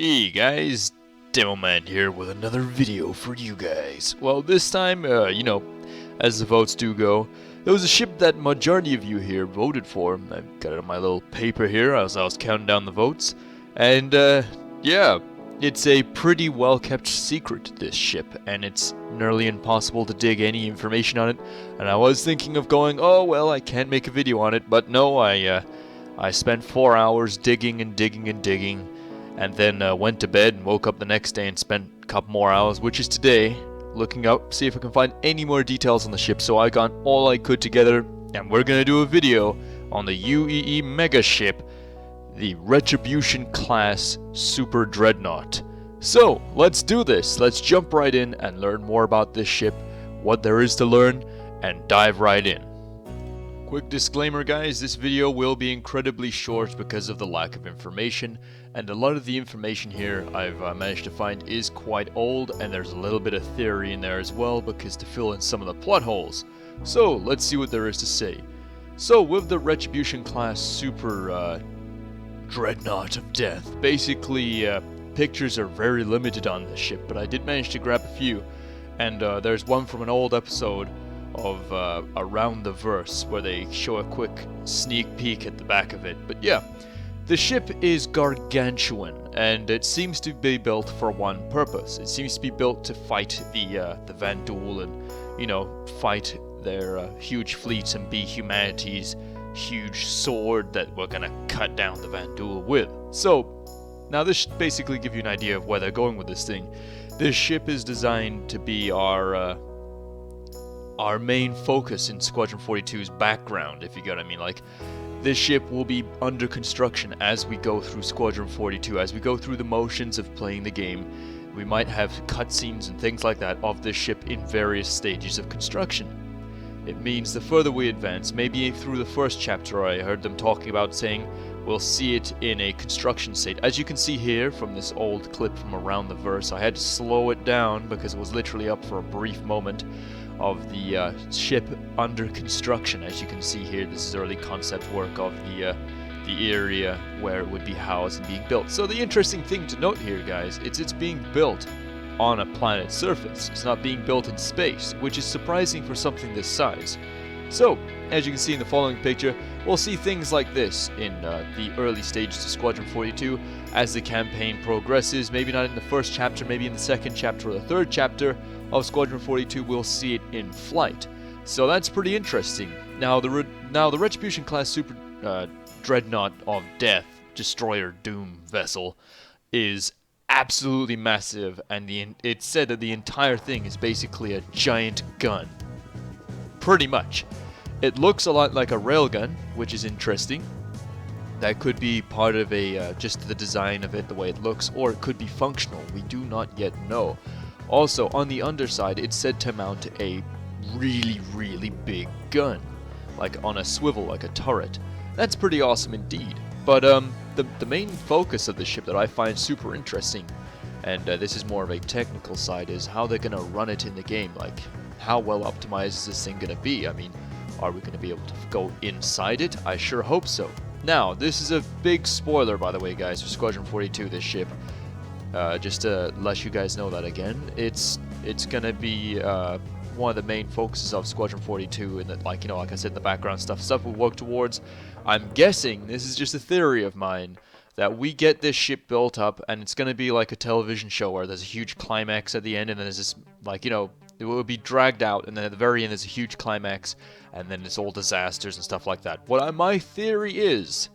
Hey guys, Demoman here with another video for you guys. Well, this time, as the votes do go, there was a ship that majority of you here voted for. I've got it on my little paper here as I was counting down the votes. And, yeah, it's a pretty well-kept secret, this ship, and it's nearly impossible to dig any information on it. And I was thinking of going, oh, well, I can't make a video on it, but no, I spent 4 hours digging and digging and digging. And then went to bed and woke up the next day and spent a couple more hours, which is today, looking up, see if I can find any more details on the ship. So I got all I could together, and we're gonna do a video on the UEE mega ship, the Retribution class Super Dreadnought. So let's do this. Let's jump right in and learn more about this ship, what there is to learn, and dive right in. Quick disclaimer guys, this video will be incredibly short because of the lack of information, and a lot of the information here I've managed to find is quite old, and there's a little bit of theory in there as well because to fill in some of the plot holes. So let's see what there is to say. So with the Retribution class Super Dreadnought of Death, basically pictures are very limited on this ship, but I did manage to grab a few, and there's one from an old episode of Around the Verse where they show a quick sneak peek at the back of it. But yeah, the ship is gargantuan, and it seems to be built for one purpose. It seems to be built to fight the Vanduul and, fight their huge fleets and be humanity's huge sword that we're gonna cut down the Vanduul with. So, now this should basically give you an idea of where they're going with this thing. This ship is designed to be our main focus in Squadron 42's background, if you get what I mean. Like, this ship will be under construction as we go through Squadron 42, as we go through the motions of playing the game. We might have cutscenes and things like that of this ship in various stages of construction. It means the further we advance, maybe through the first chapter I heard them talking about saying we'll see it in a construction state. As you can see here from this old clip from Around the Verse, I had to slow it down because it was literally up for a brief moment of the ship under construction. As you can see here, this is early concept work of the area where it would be housed and being built. So the interesting thing to note here, guys, it's being built on a planet's surface. It's not being built in space, which is surprising for something this size. So, as you can see in the following picture, we'll see things like this in the early stages of Squadron 42 as the campaign progresses. Maybe not in the first chapter, maybe in the second chapter or the third chapter of Squadron 42, we'll see it in flight. So that's pretty interesting. Now the Retribution class Super Dreadnought of Death Destroyer Doom vessel is absolutely massive, and it's said that the entire thing is basically a giant gun. Pretty much. It looks a lot like a railgun, which is interesting. That could be part of just the design of it, the way it looks, or it could be functional. We do not yet know. Also, on the underside, it's said to mount a really, really big gun, like on a swivel, like a turret. That's pretty awesome indeed. But the main focus of the ship that I find super interesting, and this is more of a technical side, is how they're gonna run it in the game. Like, how well optimized is this thing gonna be? I mean, are we gonna be able to go inside it? I sure hope so. Now, this is a big spoiler, by the way, guys, for Squadron 42. This ship. Just to let you guys know that again, it's gonna be one of the main focuses of Squadron 42, and that, like I said, the background stuff we work towards. I'm guessing, this is just a theory of mine, that we get this ship built up, and it's gonna be like a television show where there's a huge climax at the end, and then there's this, it will be dragged out, and then at the very end there's a huge climax, and then it's all disasters and stuff like that. My theory is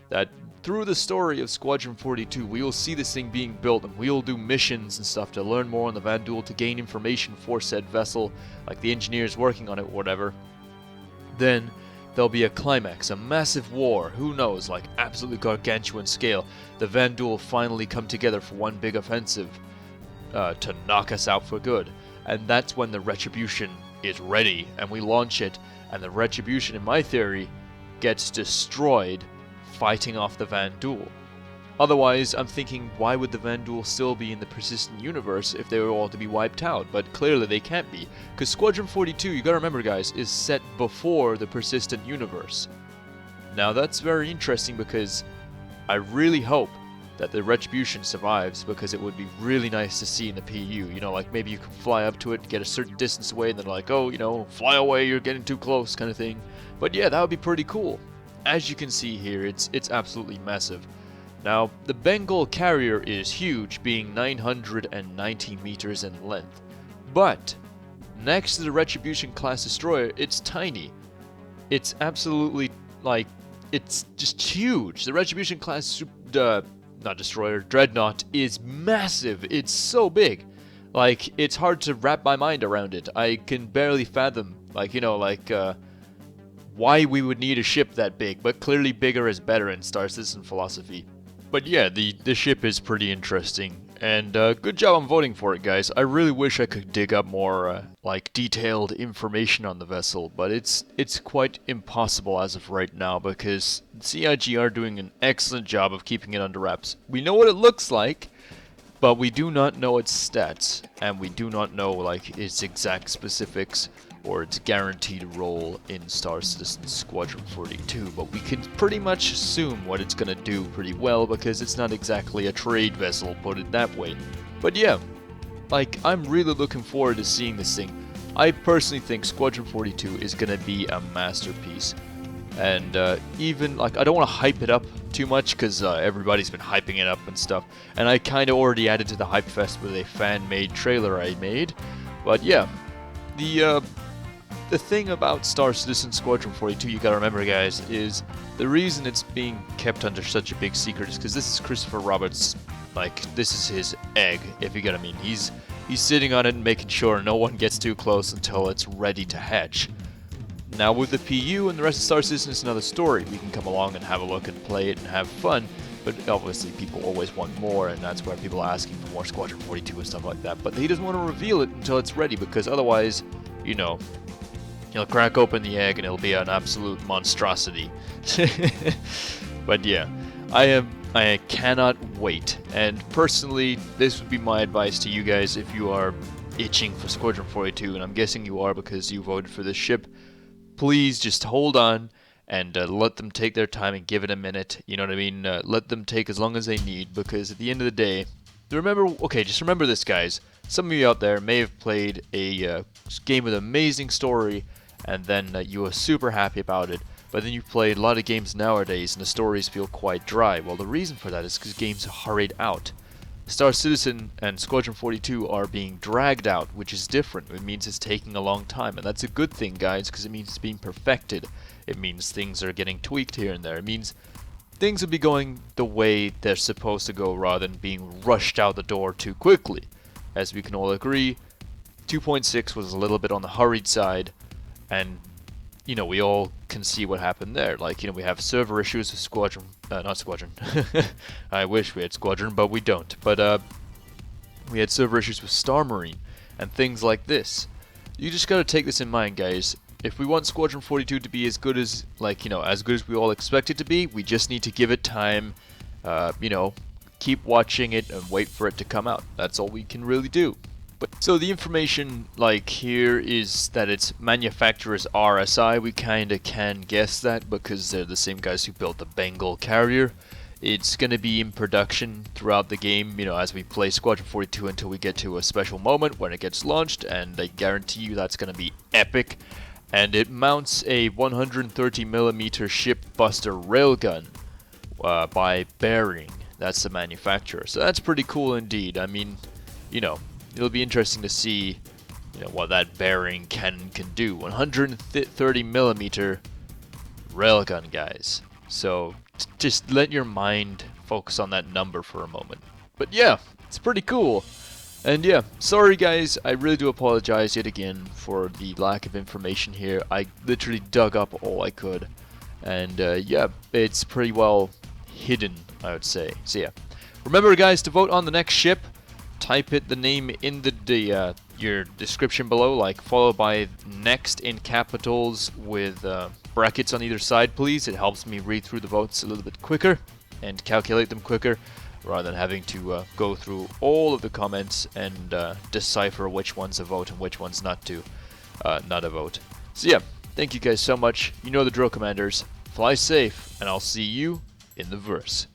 that through the story of Squadron 42, we will see this thing being built, and we will do missions and stuff to learn more on the Vanduul, to gain information for said vessel, like the engineers working on it or whatever. Then there'll be a climax, a massive war, who knows, like absolutely gargantuan scale. The Vanduul finally come together for one big offensive to knock us out for good. And that's when the Retribution is ready, and we launch it, and the Retribution, in my theory, gets destroyed fighting off the Vanduul. Otherwise, I'm thinking, why would the Vanduul still be in the persistent universe if they were all to be wiped out? But clearly they can't be, because Squadron 42, you gotta remember guys, is set before the persistent universe. Now that's very interesting because I really hope that the Retribution survives, because it would be really nice to see in the PU. You know, like maybe you can fly up to it, get a certain distance away, and then like, oh, you know, fly away, you're getting too close, kind of thing. But yeah, that would be pretty cool. As you can see here, it's absolutely massive. Now, the Bengal carrier is huge, being 990 meters in length. But next to the Retribution class destroyer, it's tiny. It's absolutely, like, it's just huge. The Retribution class not destroyer, dreadnought is massive. It's so big. Like, it's hard to wrap my mind around it. I can barely fathom, like, you know, like, why we would need a ship that big, but clearly bigger is better in Star Citizen philosophy. But yeah, the ship is pretty interesting, and good job on voting for it, guys. I really wish I could dig up more, like, detailed information on the vessel, but it's quite impossible as of right now, because CIG are doing an excellent job of keeping it under wraps. We know what it looks like, but we do not know its stats, and we do not know, like, its exact specifics, or its guaranteed role in Star Citizen Squadron 42, but we can pretty much assume what it's gonna do pretty well, because it's not exactly a trade vessel, put it that way. But yeah, like, I'm really looking forward to seeing this thing. I personally think Squadron 42 is gonna be a masterpiece, and even, like, I don't want to hype it up too much, because everybody's been hyping it up and stuff, and I kind of already added to the hype fest with a fan-made trailer I made. But yeah, the thing about Star Citizen Squadron 42, you gotta remember, guys, is the reason it's being kept under such a big secret is because this is Christopher Roberts', like, this is his egg, if you get what I mean. He's sitting on it and making sure no one gets too close until it's ready to hatch. Now with the PU and the rest of Star Citizen, it's another story. We can come along and have a look and play it and have fun, but obviously people always want more, and that's why people are asking for more Squadron 42 and stuff like that. But he doesn't want to reveal it until it's ready, because otherwise, you know, he'll crack open the egg and it'll be an absolute monstrosity. But yeah, I cannot wait. And personally, this would be my advice to you guys if you are itching for Squadron 42, and I'm guessing you are because you voted for this ship. Please just hold on and let them take their time and give it a minute. You know what I mean? Let them take as long as they need, because at the end of the day, just remember this, guys. Some of you out there may have played a game with an amazing story, and then you were super happy about it, but then you played a lot of games nowadays and the stories feel quite dry. Well, the reason for that is because games are hurried out. Star Citizen and Squadron 42 are being dragged out, which is different. It means it's taking a long time, and that's a good thing, guys, because it means it's being perfected. It means things are getting tweaked here and there. It means things will be going the way they're supposed to go rather than being rushed out the door too quickly. As we can all agree, 2.6 was a little bit on the hurried side, and, you know, we all can see what happened there. Like, you know, we have server issues with Squadron, not Squadron. I wish we had Squadron, but we don't. But, we had server issues with Star Marine, and things like this. You just gotta take this in mind, guys. If we want Squadron 42 to be as good as, like, you know, as good as we all expect it to be, we just need to give it time, you know, keep watching it and wait for it to come out. That's all we can really do. So the information, like, here is that its manufacturer's RSI. We kinda can guess that because they're the same guys who built the Bengal carrier. It's gonna be in production throughout the game, you know, as we play Squadron 42 until we get to a special moment when it gets launched, and I guarantee you that's gonna be epic. And it mounts a 130mm ship buster railgun by Bearing. That's the manufacturer. So that's pretty cool indeed. I mean, you know, it'll be interesting to see, you know, what that Bearing cannon can do. 130mm railgun, guys. So just let your mind focus on that number for a moment. But yeah, it's pretty cool. And yeah, sorry guys, I really do apologize yet again for the lack of information here. I literally dug up all I could. And yeah, it's pretty well hidden, I would say. So yeah, remember guys, to vote on the next ship, type the name in your description below, like followed by next in capitals with brackets on either side, please. It helps me read through the votes a little bit quicker and calculate them quicker, rather than having to go through all of the comments and decipher which one's a vote and which one's not a vote. So yeah, thank you guys so much. You know the drill, commanders. Fly safe, and I'll see you in the verse.